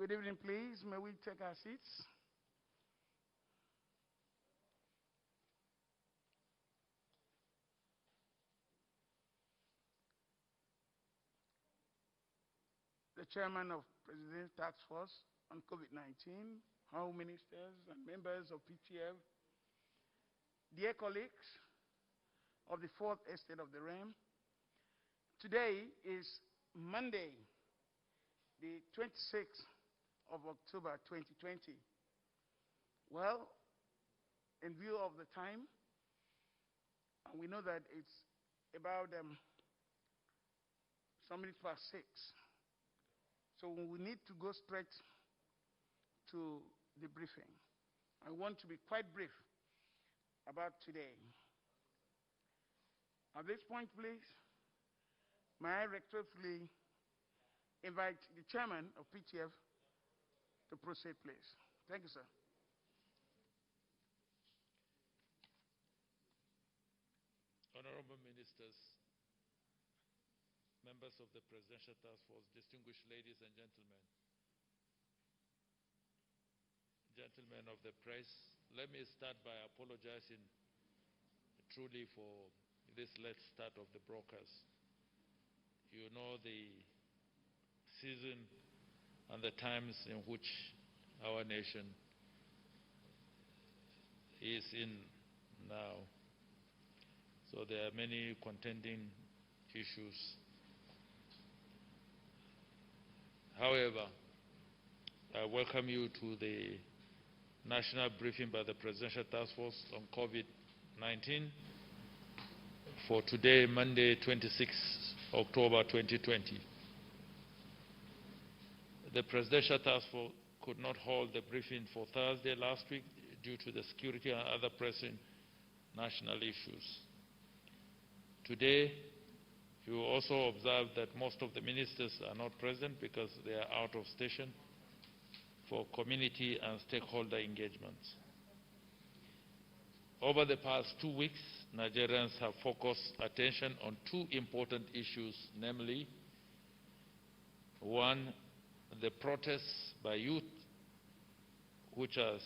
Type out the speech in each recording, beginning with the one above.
Good evening, please. May we take our seats? The Chairman of President's Task Force on COVID-19, Home Ministers and members of PTF, dear colleagues of the Fourth Estate of the Realm, today is Monday, the 26th of October 2020. Well, in view of the time, and we know that it's about some minutes past 6, so we need to go straight to the briefing. I want to be quite brief about today. At this point, please, may I respectfully invite the Chairman of PTF to proceed, please. Thank you, sir. Honorable Ministers, members of the Presidential Task Force, distinguished ladies and gentlemen, gentlemen of the press, let me start by apologizing truly for this late start of the broadcast. You know the season and the times in which our nation is in now. So there are many contending issues. However, I welcome you to the national briefing by the Presidential Task Force on COVID-19 for today, Monday, 26 October 2020. The Presidential Task Force could not hold the briefing for Thursday last week due to the security and other pressing national issues. Today, you will also observe that most of the ministers are not present because they are out of station for community and stakeholder engagements. Over the past 2 weeks, Nigerians have focused attention on two important issues, namely, one, the protests by youth, which has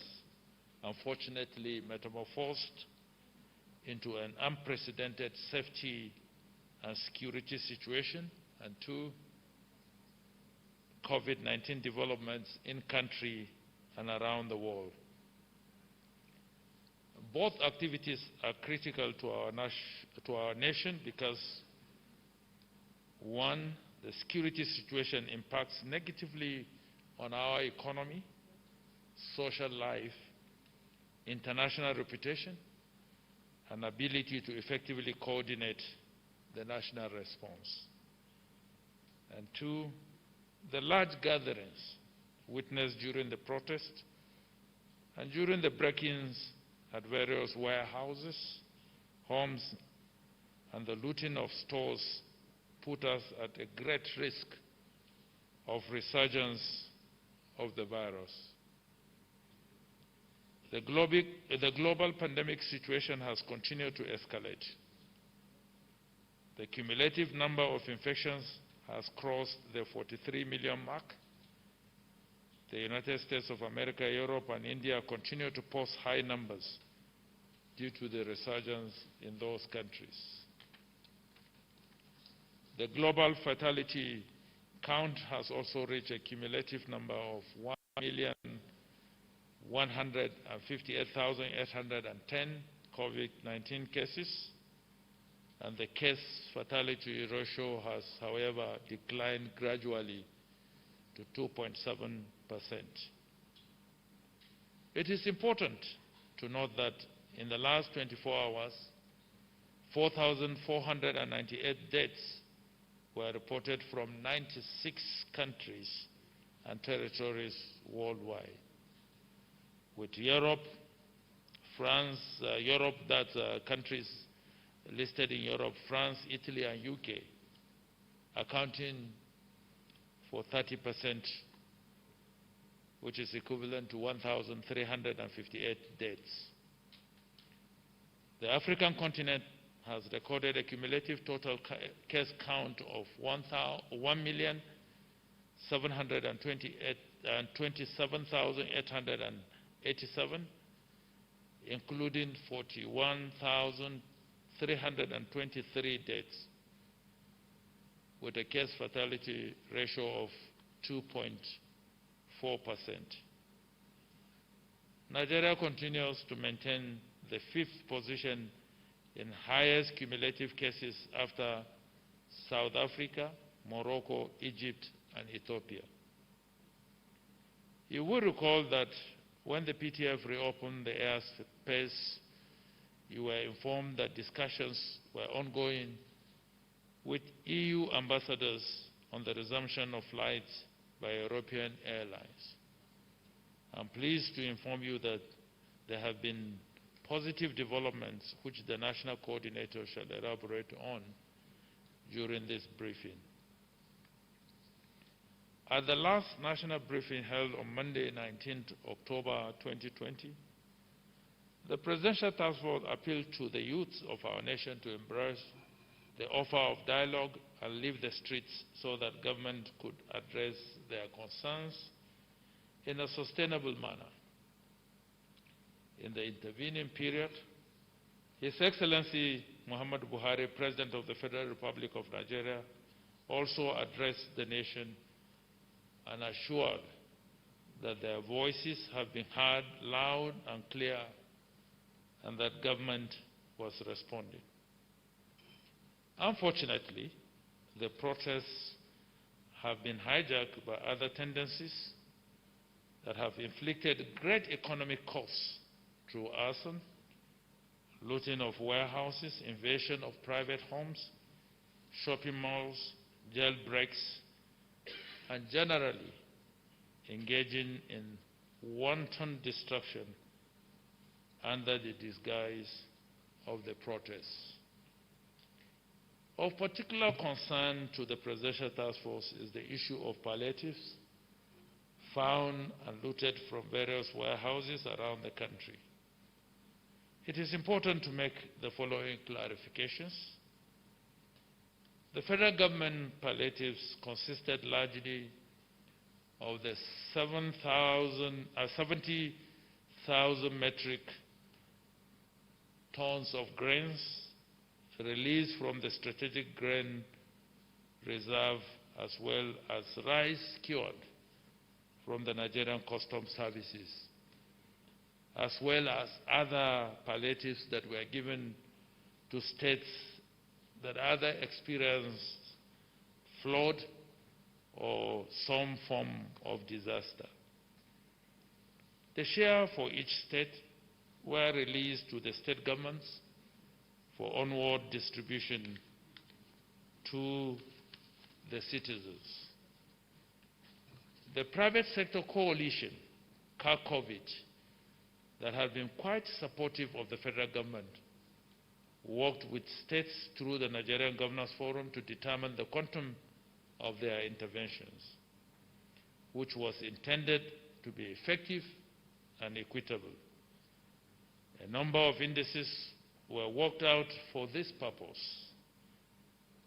unfortunately metamorphosed into an unprecedented safety and security situation, and two, COVID-19 developments in country and around the world. Both activities are critical to our nation because, one, the security situation impacts negatively on our economy, social life, international reputation, and ability to effectively coordinate the national response. And two, the large gatherings witnessed during the protest and during the break-ins at various warehouses, homes, and the looting of stores put us at a great risk of resurgence of the virus. The global pandemic situation has continued to escalate. The cumulative number of infections has crossed the 43 million mark. The United States of America, Europe, and India continue to post high numbers due to the resurgence in those countries. The global fatality count has also reached a cumulative number of 1,158,810 COVID-19 cases, and the case fatality ratio has, however, declined gradually to 2.7%. It is important to note that in the last 24 hours, 4,498 deaths were reported from 96 countries and territories worldwide, with Europe, France, countries listed in Europe, France, Italy, and UK, accounting for 30%, which is equivalent to 1,358 deaths. The African continent has recorded a cumulative total case count of 1,728,883 27,887, including 41,323 deaths, with a case fatality ratio of 2.4%. Nigeria continues to maintain the 5th position in highest cumulative cases after South Africa, Morocco, Egypt, and Ethiopia. You will recall that when the PTF reopened the airspace, you were informed that discussions were ongoing with EU ambassadors on the resumption of flights by European airlines. I'm pleased to inform you that there have been positive developments which the National Coordinator shall elaborate on during this briefing. At the last national briefing held on Monday, 19th October 2020, the Presidential Task Force appealed to the youth of our nation to embrace the offer of dialogue and leave the streets so that government could address their concerns in a sustainable manner. In the intervening period, His Excellency Muhammadu Buhari, President of the Federal Republic of Nigeria, also addressed the nation and assured that their voices have been heard loud and clear and that government was responding. Unfortunately, the protests have been hijacked by other tendencies that have inflicted great economic costs through arson, looting of warehouses, invasion of private homes, shopping malls, jailbreaks, and generally engaging in wanton destruction under the disguise of the protests. Of particular concern to the Presidential Task Force is the issue of palliatives found and looted from various warehouses around the country. It is important to make the following clarifications. The federal government palliatives consisted largely of the 70,000 metric tons of grains released from the strategic grain reserve, as well as rice secured from the Nigerian Customs Services, as well as other palliatives that were given to states that either experienced flood or some form of disaster. The share for each state were released to the state governments for onward distribution to the citizens. The private sector coalition, COVID, that have been quite supportive of the federal government, worked with states through the Nigerian Governors Forum to determine the quantum of their interventions, which was intended to be effective and equitable. A number of indices were worked out for this purpose.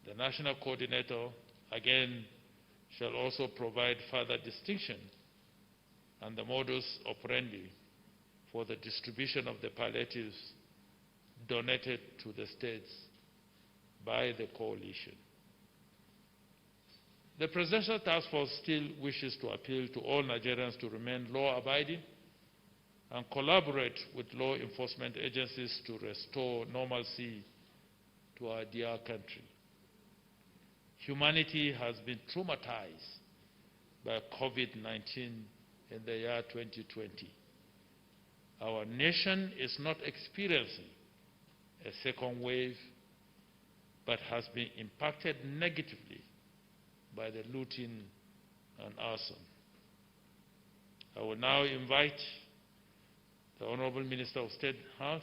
The National Coordinator, again, shall also provide further distinction and the modus operandi for the distribution of the palliatives donated to the states by the coalition. The Presidential Task Force still wishes to appeal to all Nigerians to remain law-abiding and collaborate with law enforcement agencies to restore normalcy to our dear country. Humanity has been traumatized by COVID-19 in the year 2020. Our nation is not experiencing a second wave, but has been impacted negatively by the looting and arson. I will now invite the Honorable Minister of State Health,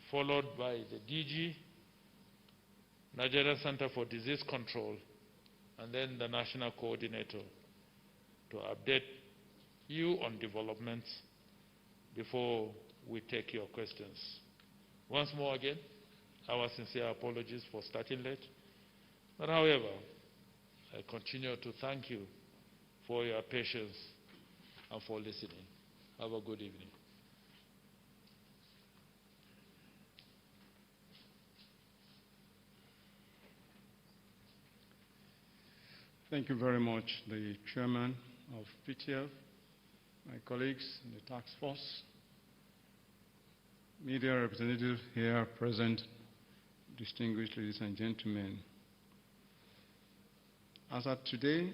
followed by the DG, Nigeria Center for Disease Control, and then the National Coordinator to update you on developments before we take your questions. Once more again, our sincere apologies for starting late. But however, I continue to thank you for your patience, and for listening. Have a good evening. Thank you very much, the chairman of PTF, my colleagues in the task force, media representatives here present, distinguished ladies and gentlemen. As at today,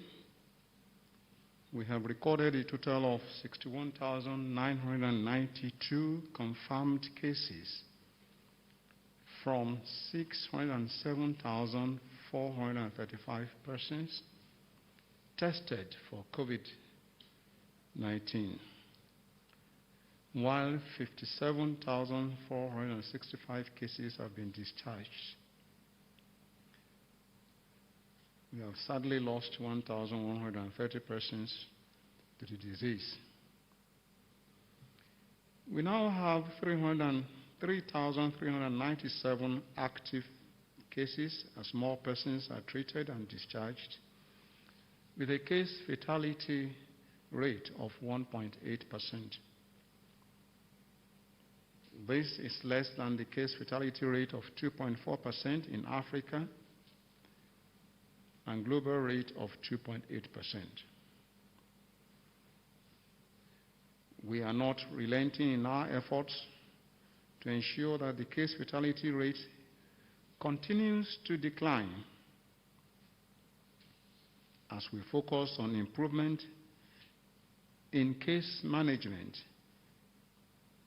we have recorded a total of 61,992 confirmed cases from 607,435 persons tested for COVID-19, while 57,465 cases have been discharged. We have sadly lost 1,130 persons to the disease. We now have 3,397 active cases as more persons are treated and discharged, with a case fatality rate of 1.8%. This is less than the case fatality rate of 2.4% in Africa and global rate of 2.8%. We are not relenting in our efforts to ensure that the case fatality rate continues to decline as we focus on improvement in case management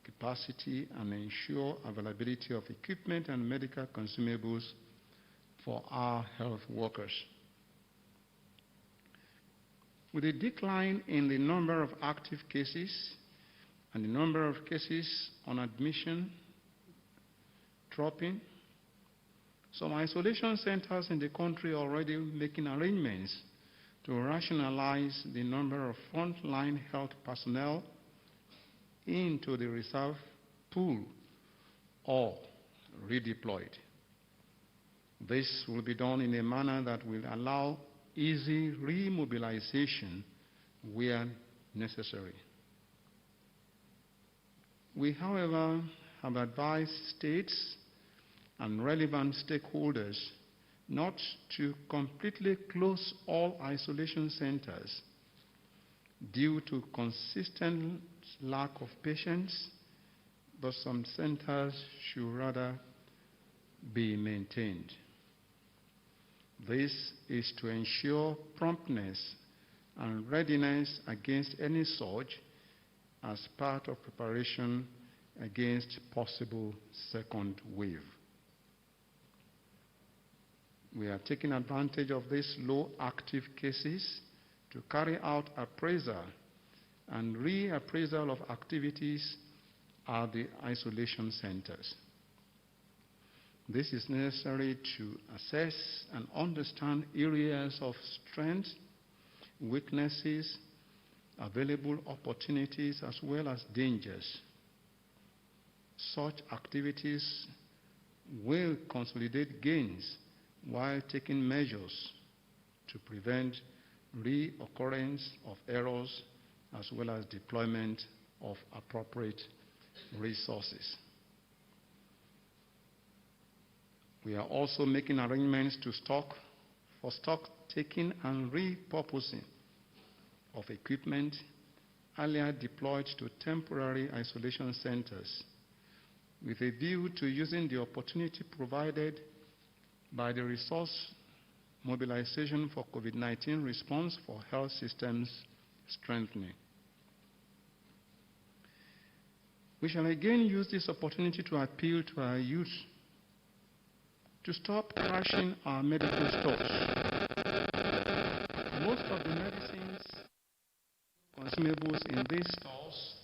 capacity and ensure availability of equipment and medical consumables for our health workers. With a decline in the number of active cases and the number of cases on admission dropping, some isolation centers in the country are already making arrangements to rationalize the number of frontline health personnel into the reserve pool or redeployed. This will be done in a manner that will allow easy remobilization where necessary. We, however, have advised states and relevant stakeholders not to completely close all isolation centers due to consistent lack of patients, but some centers should rather be maintained. This is to ensure promptness and readiness against any surge as part of preparation against possible second wave. We are taking advantage of these low active cases to carry out appraisal and reappraisal of activities at the isolation centers. This is necessary to assess and understand areas of strength, weaknesses, available opportunities, as well as dangers. Such activities will consolidate gains while taking measures to prevent reoccurrence of errors as well as deployment of appropriate resources. We are also making arrangements for stock taking and repurposing of equipment earlier deployed to temporary isolation centers with a view to using the opportunity provided by the resource mobilization for COVID-19 response for health systems strengthening. We shall again use this opportunity to appeal to our youth to stop crashing our medical stores. Most of the medicines, consumables in these stores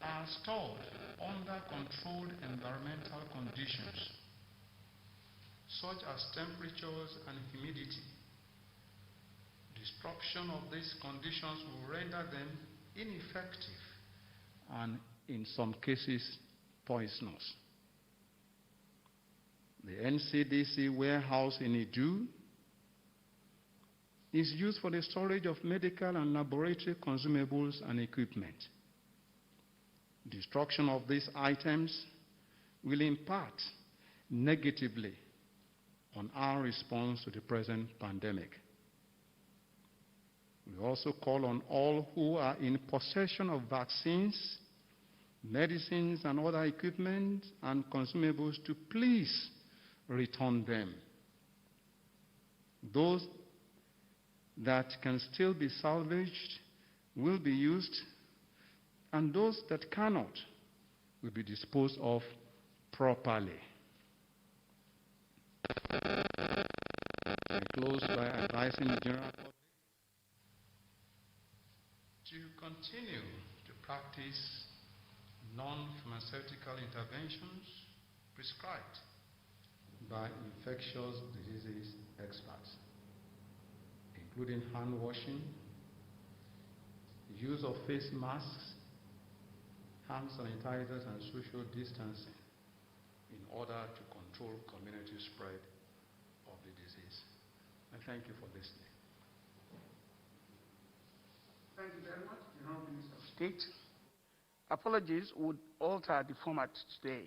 are stored under controlled environmental conditions, such as temperatures and humidity. Destruction of these conditions will render them ineffective and, in some cases, poisonous. The NCDC warehouse in Idu is used for the storage of medical and laboratory consumables and equipment. Destruction of these items will impact negatively on our response to the present pandemic. We also call on all who are in possession of vaccines, medicines, and other equipment and consumables to please return them. Those that can still be salvaged will be used, and those that cannot will be disposed of properly. I close by advising the general public to continue to practice non-pharmaceutical interventions prescribed by infectious diseases experts, including hand washing, use of face masks, hand sanitizers, and social distancing in order to control community spread of the disease. And thank you for listening. Thank you very much, the Honourable Minister of State. Apologies would alter the format today.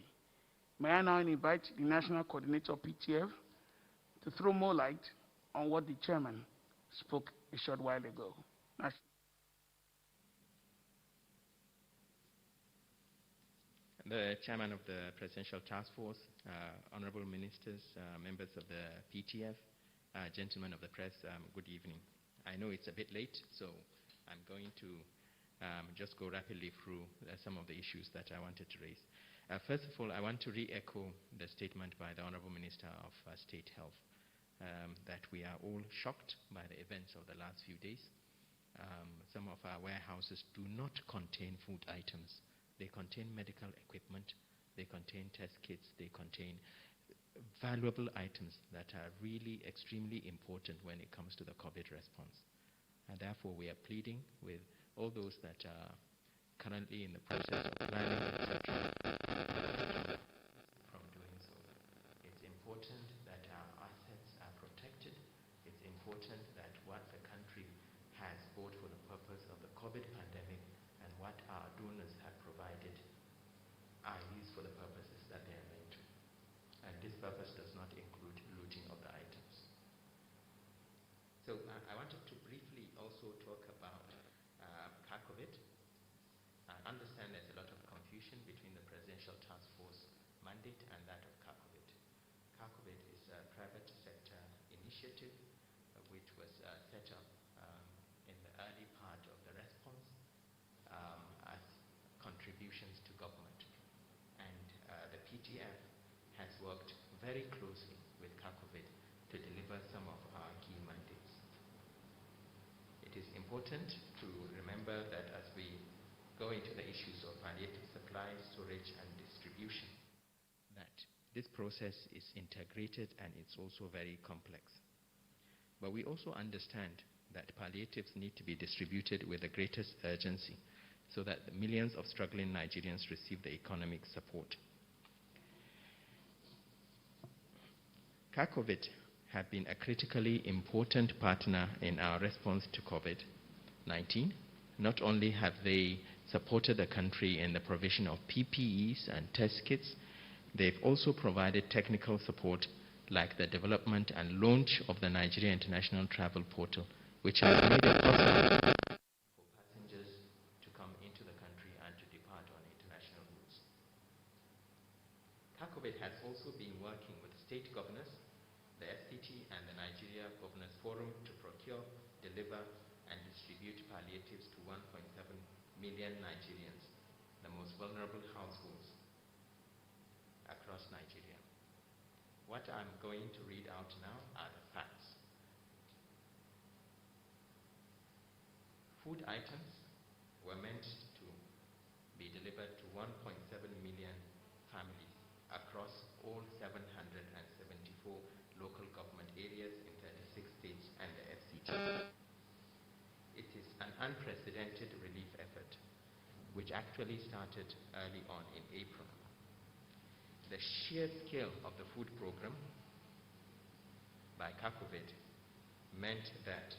May I now invite the National Coordinator of PTF to throw more light on what the Chairman spoke a short while ago. The Chairman of the Presidential Task Force, Honorable Ministers, members of the PTF, gentlemen of the press, good evening. I know it's a bit late, so I'm going to just go rapidly through some of the issues that I wanted to raise. First of all, I want to re-echo the statement by the Honorable Minister of State Health that we are all shocked by the events of the last few days. Some of our warehouses do not contain food items. They contain medical equipment, they contain test kits, they contain valuable items that are really extremely important when it comes to the COVID response. And therefore, we are pleading with all those that are currently in the process of planning, etc., from doing so. It's important that our assets are protected. It's important that what the country has bought for the purpose of the COVID pandemic and what our donors have provided are used for the purposes that they are meant to. And this purpose does not include looting of the items. So I wanted to briefly also talk about COVID. I understand there's a lot of confusion between the Presidential Task Force mandate and that of COVID. COVID is a private sector initiative which was set up in the early part of the response as contributions to government. And the PTF has worked very closely with COVID to deliver some of our key mandates. It is important to remember that as we go into the issues of palliative supply, storage, and distribution, that this process is integrated and it's also very complex. But we also understand that palliatives need to be distributed with the greatest urgency so that the millions of struggling Nigerians receive the economic support. COVID have been a critically important partner in our response to COVID-19. Not only have they supported the country in the provision of PPEs and test kits, they've also provided technical support like the development and launch of the Nigeria International Travel Portal, which has made it possible for passengers to come into the country and to depart on international routes. COVID has also been working with state governors, the FCT and the Nigeria Governors Forum to procure, deliver, and distribute palliatives to 1.7 million Nigerians, the most vulnerable households across Nigeria. What I'm going to read out now are the facts. Food items were meant to be delivered to 1.7 million families across all 774 local government areas in 36 states and the FCT. It is an unprecedented relief effort, which actually started early on in April. The sheer scale of the food program by COVID meant that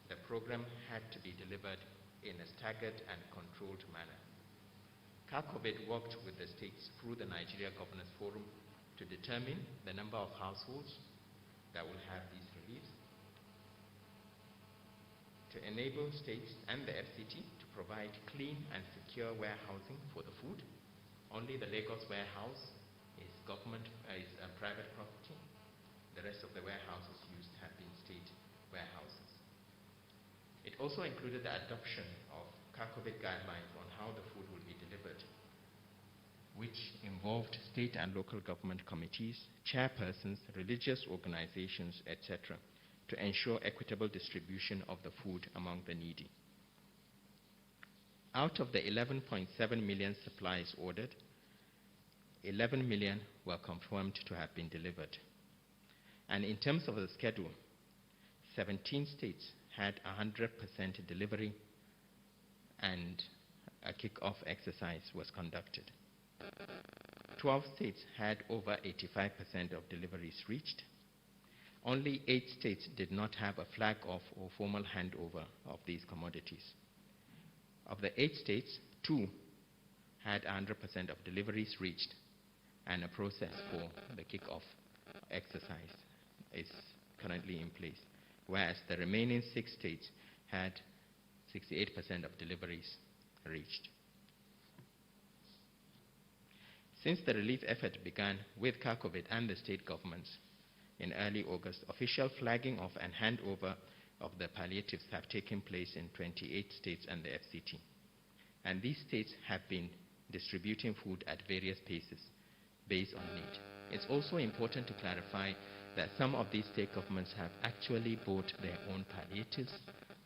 the program had to be delivered in a staggered and controlled manner. COVID worked with the states through the Nigeria Governors Forum to determine the number of households that will have these reliefs, to enable states and the FCT to provide clean and secure warehousing for the food. Only the Lagos warehouse is private property. The rest of the warehouses used have been state warehouses. It also included the adoption of COVID guidelines on how the food will be delivered, which involved state and local government committees, chairpersons, religious organizations, etc., to ensure equitable distribution of the food among the needy. Out of the 11.7 million supplies ordered, 11 million were confirmed to have been delivered. And in terms of the schedule, 17 states had 100% delivery, and a kick-off exercise was conducted. 12 states had over 85% of deliveries reached. Only 8 states did not have a flag-off or formal handover of these commodities. Of the 8 states, 2 had 100% of deliveries reached, and a process for the kick-off exercise is currently in place, whereas the remaining 6 states had 68% of deliveries reached. Since the relief effort began with COVID and the state governments in early August, official flagging of and handover of the palliatives have taken place in 28 states and the FCT. And these states have been distributing food at various paces based on need. It's also important to clarify that some of these state governments have actually bought their own palliatives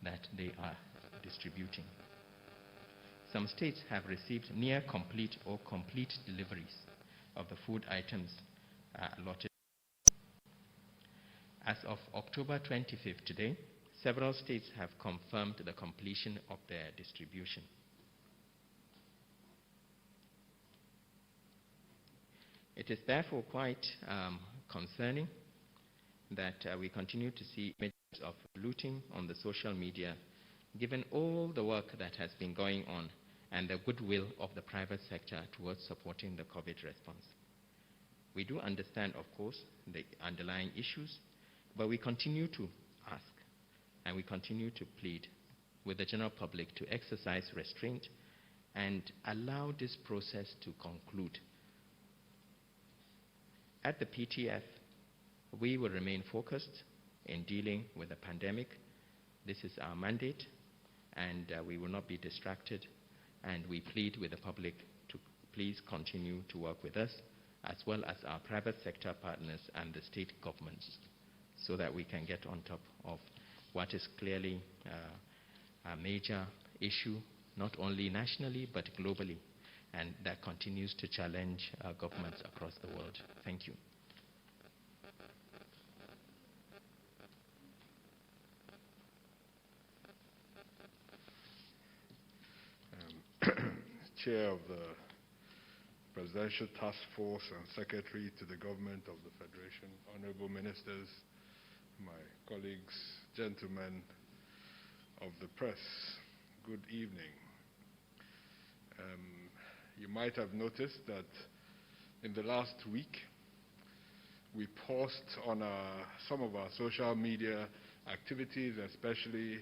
that they are distributing. Some states have received near complete or complete deliveries of the food items allotted. As of October 25th today, several states have confirmed the completion of their distribution. It is therefore quite concerning that we continue to see images of looting on the social media, given all the work that has been going on and the goodwill of the private sector towards supporting the COVID response. We do understand, of course, the underlying issues, but we continue to ask and we continue to plead with the general public to exercise restraint and allow this process to conclude. At the PTF, we will remain focused in dealing with the pandemic. This is our mandate, and we will not be distracted, and we plead with the public to please continue to work with us, as well as our private sector partners and the state governments, so that we can get on top of what is clearly a major issue, not only nationally, but globally, and that continues to challenge governments across the world. Thank you. Chair of the Presidential Task Force and Secretary to the Government of the Federation, Honorable Ministers, my colleagues, gentlemen of the press, good evening. You might have noticed that in the last week, we paused on some of our social media activities, especially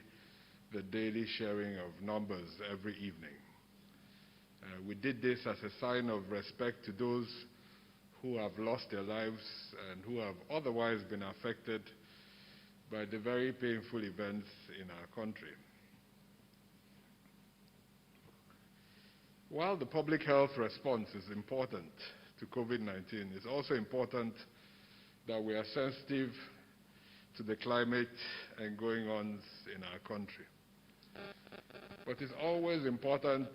the daily sharing of numbers every evening. We did this as a sign of respect to those who have lost their lives and who have otherwise been affected by the very painful events in our country. While the public health response is important to COVID-19, it's also important that we are sensitive to the climate and going-ons in our country. But it's always important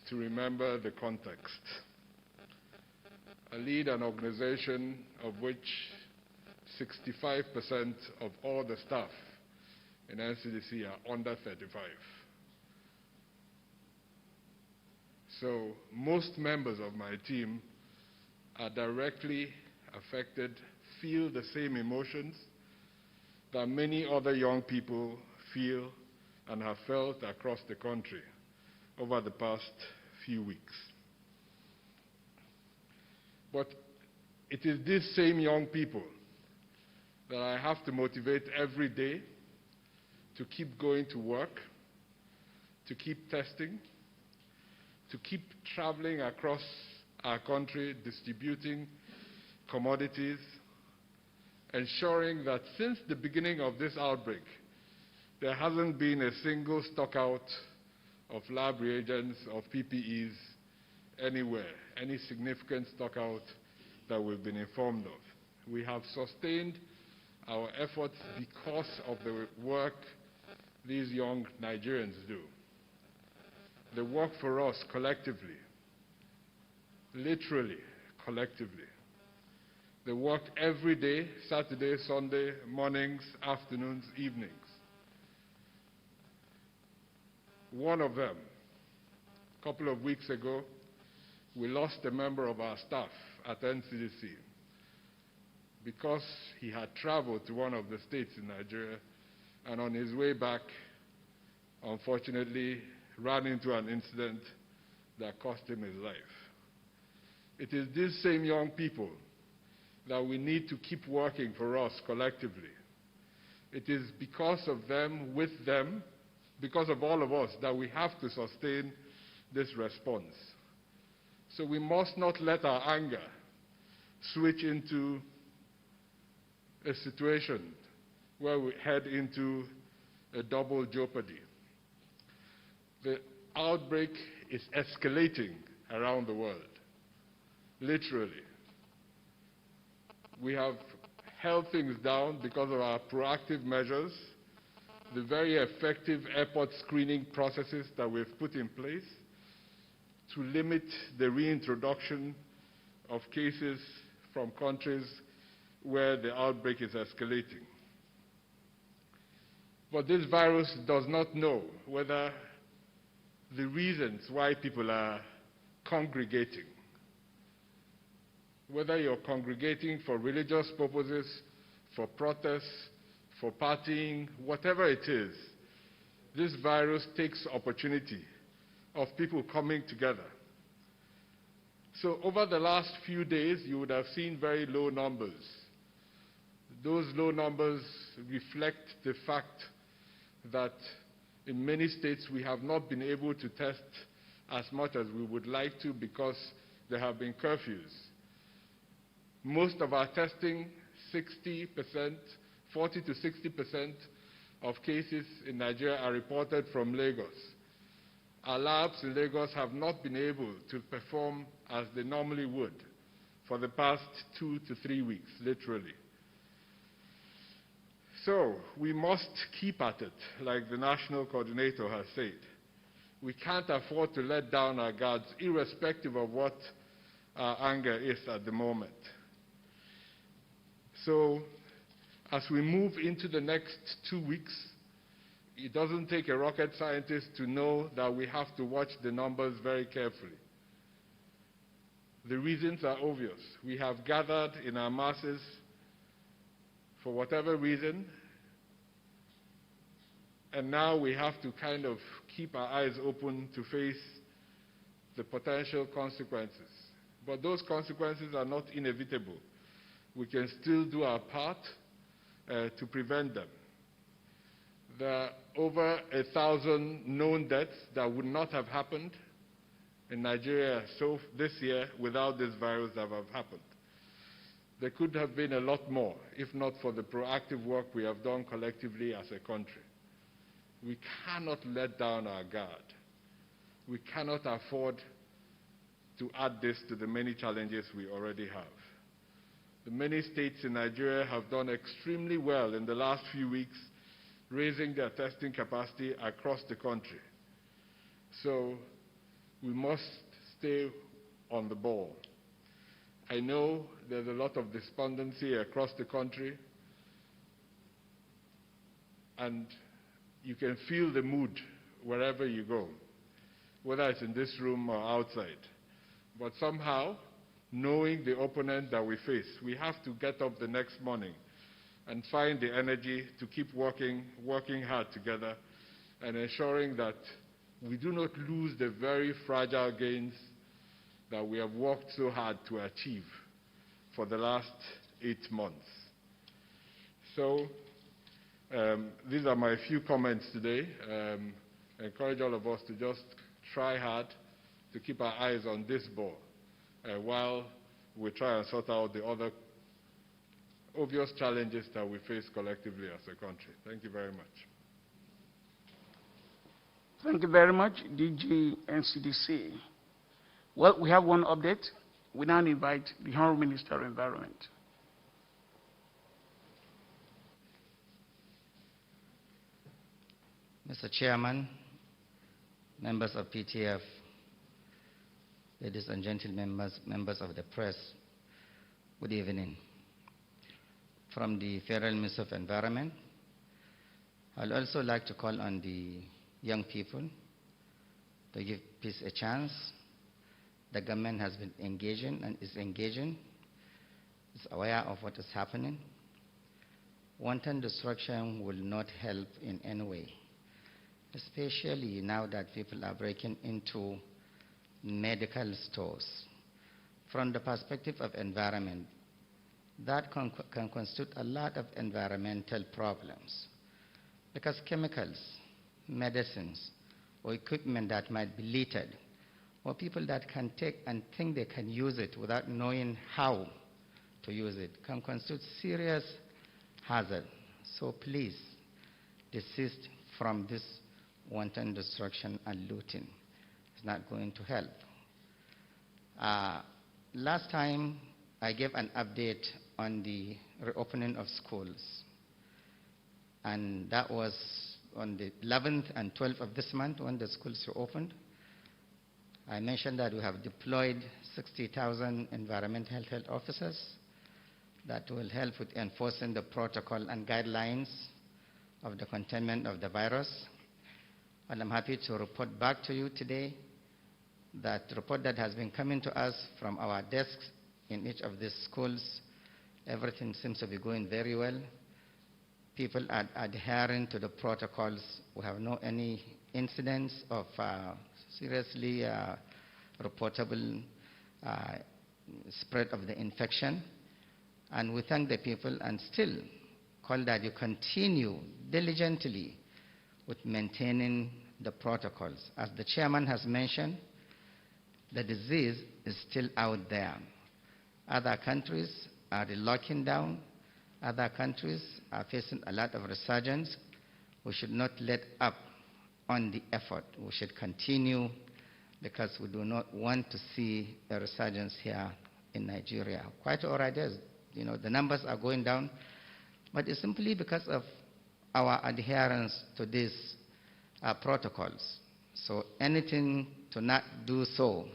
to remember the context. I lead an organization of which 65% of all the staff in NCDC are under 35. So most members of my team are directly affected, feel the same emotions that many other young people feel and have felt across the country over the past few weeks. But it is these same young people that I have to motivate every day to keep going to work, to keep testing, to keep traveling across our country, distributing commodities, ensuring that since the beginning of this outbreak, there hasn't been a single stock out of lab reagents, of PPEs anywhere, any significant stock out that we've been informed of. We have sustained our efforts because of the work these young Nigerians do. They work for us collectively, literally collectively. They work every day, Saturday, Sunday, mornings, afternoons, evenings. One of them, a couple of weeks ago, we lost a member of our staff at NCDC because he had traveled to one of the states in Nigeria, and on his way back, unfortunately, ran into an incident that cost him his life. It is these same young people that we need to keep working for us collectively. It is because of them, with them, because of all of us, that we have to sustain this response. So we must not let our anger switch into a situation where we head into a double jeopardy. The outbreak is escalating around the world, literally. We have held things down because of our proactive measures, the very effective airport screening processes that we've put in place to limit the reintroduction of cases from countries where the outbreak is escalating. But this virus does not know whether the reasons why people are congregating, whether you're congregating for religious purposes, for protests, for partying, whatever it is, this virus takes opportunity of people coming together. So over the last few days, you would have seen very low numbers. Those low numbers reflect the fact that in many states we have not been able to test as much as we would like to because there have been curfews. Most of our testing, 60%, 40 to 60% of cases in Nigeria are reported from Lagos. Our labs in Lagos have not been able to perform as they normally would for the past 2 to 3 weeks, literally. So we must keep at it, like the national coordinator has said. We can't afford to let down our guards, irrespective of what our anger is at the moment. So as we move into the next 2 weeks, it doesn't take a rocket scientist to know that we have to watch the numbers very carefully. The reasons are obvious. We have gathered in our masses for whatever reason, and now we have to kind of keep our eyes open to face the potential consequences. But those consequences are not inevitable. We can still do our part to prevent them. There are over 1,000 known deaths that would not have happened in Nigeria this year without this virus that have happened. There could have been a lot more, if not for the proactive work we have done collectively as a country. We cannot let down our guard. We cannot afford to add this to the many challenges we already have. The many states in Nigeria have done extremely well in the last few weeks, raising their testing capacity across the country. So we must stay on the ball. I know there's a lot of despondency across the country, and you can feel the mood wherever you go, whether it's in this room or outside. But somehow, knowing the opponent that we face, we have to get up the next morning and find the energy to keep working hard together and ensuring that we do not lose the very fragile gains that we have worked so hard to achieve for the last 8 months. So these are my few comments today. I encourage all of us to just try hard to keep our eyes on this ball while we try and sort out the other obvious challenges that we face collectively as a country. Thank you very much. Thank you very much, DG NCDC. Well, we have one update. We now invite the Honorable Minister of Environment. Mr. Chairman, members of PTF, ladies and gentlemen, members of the press, good evening. From the Federal Ministry of Environment, I'd also like to call on the young people to give peace a chance. The government has been engaging and is engaging, is aware of what is happening. Wanton destruction will not help in any way, especially now that people are breaking into medical stores. From the perspective of environment, that can constitute a lot of environmental problems, because chemicals, medicines, or equipment that might be littered, or people that can take and think they can use it without knowing how to use it, can constitute serious hazard. So please desist from this wanton destruction and looting. It's not going to help. Last time I gave an update on the reopening of schools, and that was on the 11th and 12th of this month when the schools reopened. I mentioned that we have deployed 60,000 environmental health officers that will help with enforcing the protocol and guidelines of the containment of the virus. And I'm happy to report back to you today that report that has been coming to us from our desks in each of these schools, everything seems to be going very well. People are adhering to the protocols. We have no any incidents of seriously reportable spread of the infection. And we thank the people and still call that you continue diligently with maintaining the protocols. As the chairman has mentioned, the disease is still out there. Other countries are locking down. Other countries are facing a lot of resurgence. We should not let up on the effort. We should continue, because we do not want to see a resurgence here in Nigeria. Quite all right, the numbers are going down, but it's simply because of our adherence to these protocols. So anything to not do so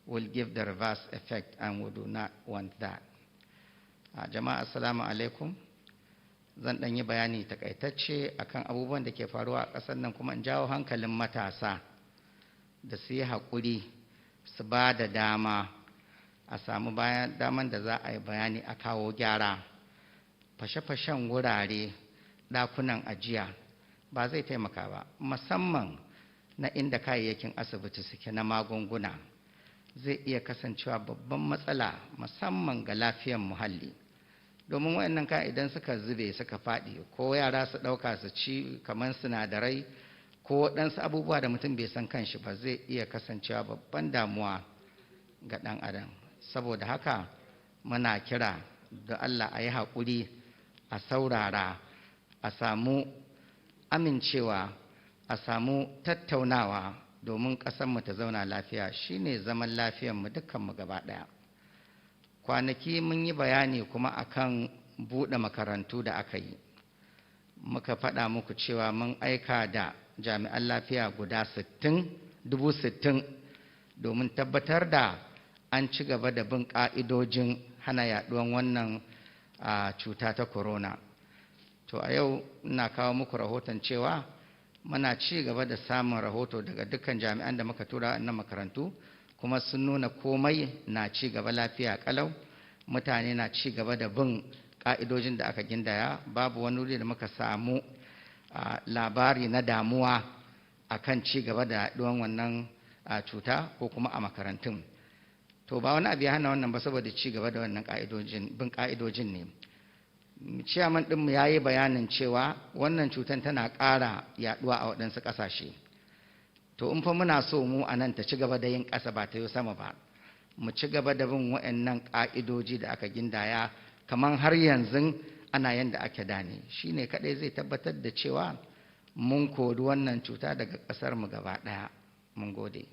will give the reverse effect, and we do not want that. Jama'a assalamu alaikum. Zan ɗan yi bayani takaitacce akan abubuwan da ke faruwa a ƙasar nan, kuma in jawo hankalin matasa da su yi haƙuri, su ba da dama a samu daman da za a yi bayani a kawo gyara. Fashe-fashen wurare, ɗakunan ajiya ba zai taimaka ba, musamman na inda kayayyakin asibiti suke na magunguna. Zai iya kasancewa babban matsala musamman ga lafiyar muhalli, domin waɗannan kayan idan suka zube suka faɗi, ko yara su ɗauka su ci kamar sinadarai ko waɗansu abubuwa da mutum bai san kanshi ba, zai iya kasancewa babban damuwa ga ɗan adam. Saboda haka muna kira da Allah a yi haƙuri, a saurara, a samu amincewa, a samu tattaunawa domin ƙasarmu ta zauna lafiya. Shine zaman lafiyarmu dukkanmu gaba ɗaya. Kwanaki mun yi bayani kuma akan buɗe makarantu da aka yi. Muka faɗa muku cewa mun aika da jami'an lafiya guda 60,000 domin tabbatar da an ci gaba da bin ƙa'idojin hana yaɗuwan wannan cuta ta corona. To a yau ina kawo muku rahoton cewa muna ci gaba da samun rahoto daga dukkan jami'an da muka tura na makarantu, kuma sun nuna komai na ci gaba lafiya kalau. Mutane na ci gaba da bin ƙa'idojin da aka gindaya. Babu wani wuri da muka samu labari na damuwa akan ci gaba da yaduwan wannan cuta ko kuma a makarantun. To ba wani abu ya hana wannan ba saboda ci gaba da wannan bin ka'idojin ne. Ciyaman ɗinmu ya yi bayanin cewa wannan cutar tana ƙara yaduwa a waɗansu ƙasashe. To in fa muna so mu a nan ta ci gaba da yin ƙasa ba ta yi sama ba, mu ci gaba da bin waɗannan ƙa'idoji da aka gindaya kamar har yanzu ana yanda ake da ne. Shi ne kaɗai zai tabbatar da cewa mun kori wannan cuta daga ƙasarmu gaba ɗaya. Mun gode.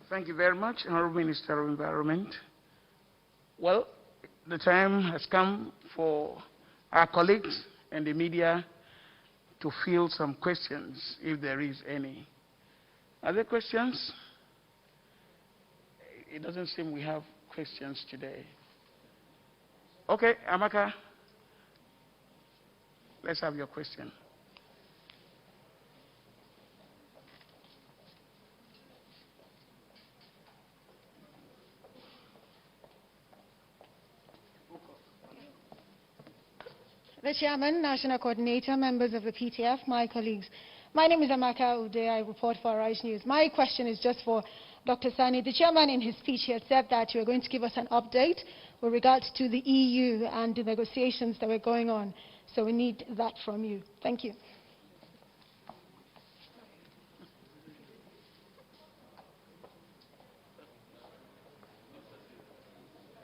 Thank you very much, Honorable Minister of Environment. Well, the time has come for our colleagues and the media to field some questions, if there is any. Are there questions? It doesn't seem we have questions today. Okay, Amaka, let's have your question. The Chairman, National Coordinator, members of the PTF, my colleagues. My name is Amaka Ude. I report for Arise News. My question is just for Dr. Sani. The Chairman in his speech had said that you are going to give us an update with regards to the EU and the negotiations that were going on. So we need that from you. Thank you.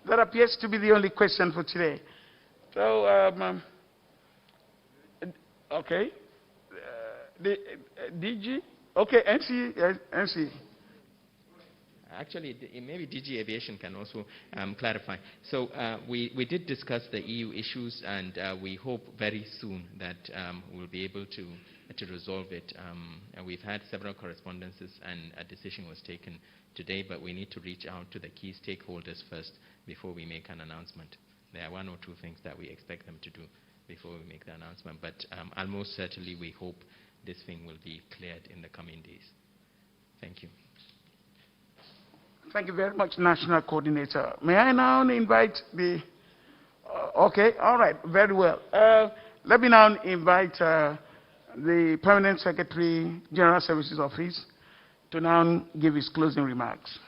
That appears to be the only question for today. So, okay. DG? Okay, NC. Actually, maybe DG Aviation can also clarify. So we did discuss the EU issues, and we hope very soon that we'll be able to resolve it. And we've had several correspondences, and a decision was taken today, but we need to reach out to the key stakeholders first before we make an announcement. There are one or two things that we expect them to do before we make the announcement, but almost certainly we hope this thing will be cleared in the coming days. Thank you. Thank you very much, National Coordinator. May I now invite the... okay, all right, very well. Let me now invite the Permanent Secretary, General Services Office, to now give his closing remarks.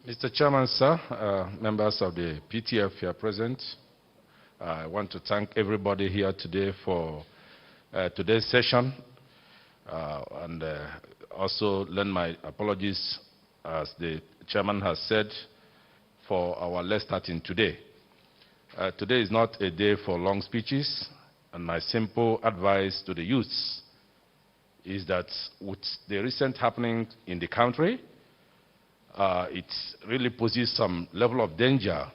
Mr. Chairman, sir, members of the PTF here present, I want to thank everybody here today for today's session, and also lend my apologies, as the chairman has said, for our late starting today. Today is not a day for long speeches, and my simple advice to the youths is that with the recent happening in the country, it really poses some level of danger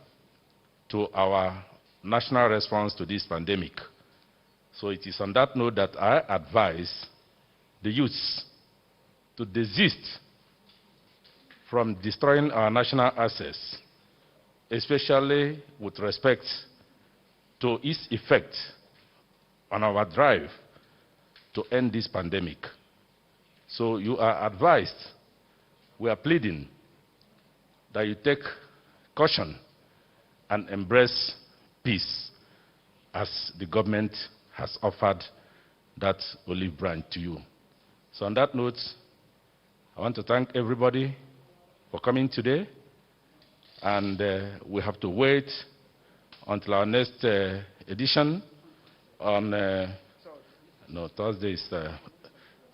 to our national response to this pandemic. So it is on that note that I advise the youths to desist from destroying our national assets, especially with respect to its effect on our drive to end this pandemic. So you are advised, we are pleading that you take caution and embrace peace, as the government has offered that olive branch to you. So on that note, I want to thank everybody for coming today, and we have to wait until our next edition on Thursday is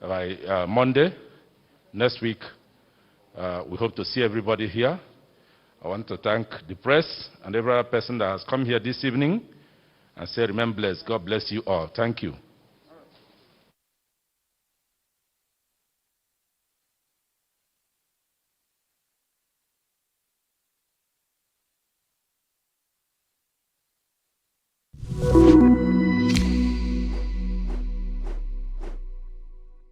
by Monday next week. We hope to see everybody here. I want to thank the press and every other person that has come here this evening, and say, remain blessed. God bless you all. Thank you.